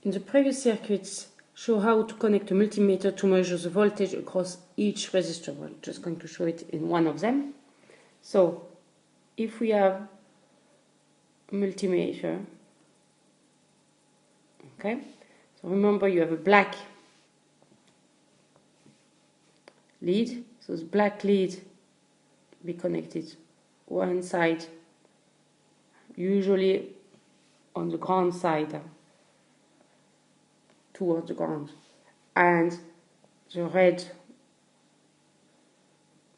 In the previous circuits, show how to connect a multimeter to measure the voltage across each resistor. We're just going to show it in one of them. So, if we have a multimeter, okay, so remember you have a black lead, so this black lead be connected one side, usually on the ground side, towards the ground, and the red.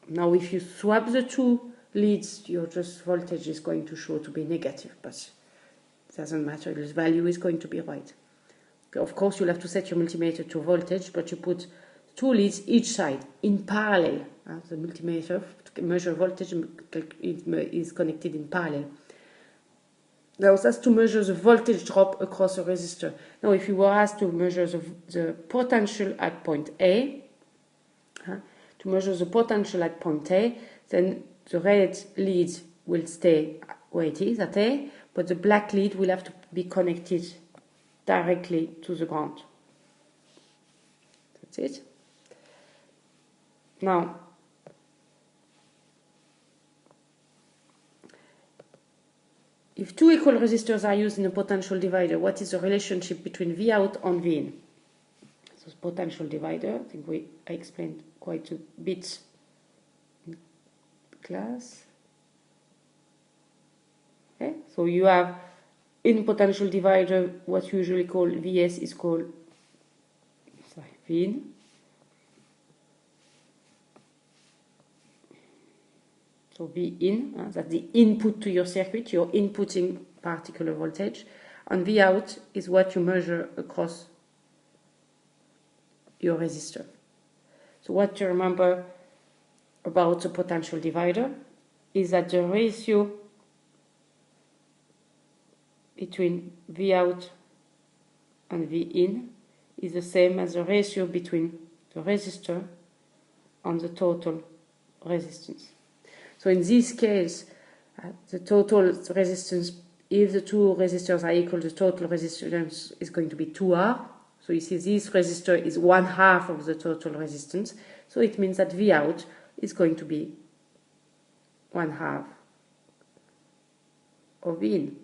Now if you swap the two leads, your just voltage is going to show to be negative, but it doesn't matter, this value is going to be right. Of course, you'll have to set your multimeter to voltage, but you put two leads each side in parallel. The multimeter to measure voltage is connected in parallel. Now that's to measure the voltage drop across a resistor. Now if you were asked to measure the potential at point A, to measure the potential at point A, then the red lead will stay where it is at A, but the black lead will have to be connected directly to the ground. That's it. Now, if two equal resistors are used in a potential divider, what is the relationship between V out and V in? So potential divider, I think I explained quite a bit in class. Okay? So you have in potential divider what you usually call Vs is called V in. So V in, that's the input to your circuit, you're inputting particular voltage, and V out is what you measure across your resistor. So what to remember about the potential divider is that the ratio between V out and V in is the same as the ratio between the resistor and the total resistance. So in this case, the total resistance, if the two resistors are equal, the total resistance is going to be 2R. So you see this resistor is 1/2 of the total resistance. So it means that V out is going to be 1/2 of V in.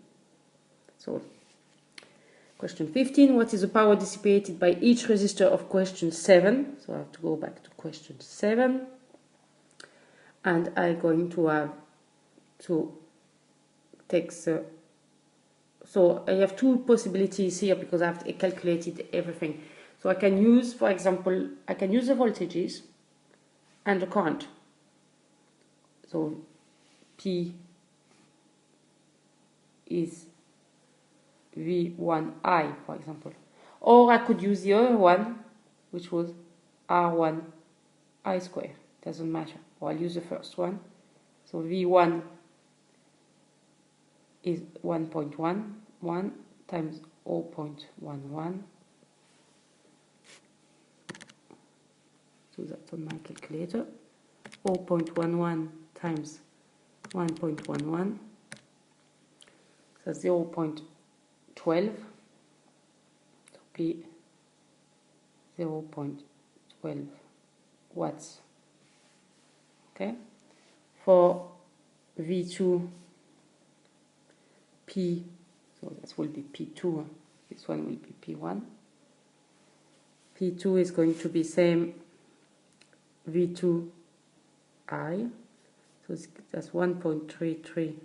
So question 15, what is the power dissipated by each resistor of question 7? So I have to go back to question 7. And I'm going to have to take the... So I have two possibilities here because I've calculated everything. So I can use, for example, I can use the voltages and the current. So P is V1I, for example. Or I could use the other one, which was R1I squared. Doesn't matter. Or I'll use the first one. So V1 is 1.11 times 0.11. So that's on my calculator. 0.11 times 1.11. So 0.12. So P 0.12 watts. Okay, for V2 P, so this will be P2, this one will be P1. P2 is going to be same V2I, so that's 1.33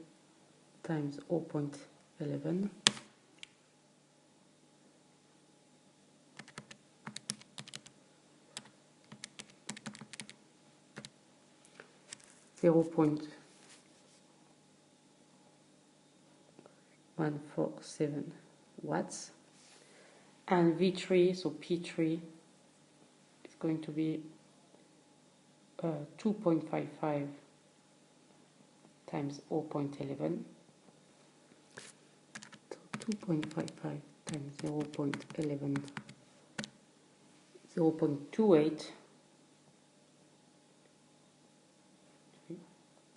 times 0.11. 0.147 watts, and V3, so P3 is going to be 2.55 times 0.11. So 2.55 times 0.11, 0.28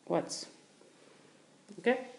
watts. Okay.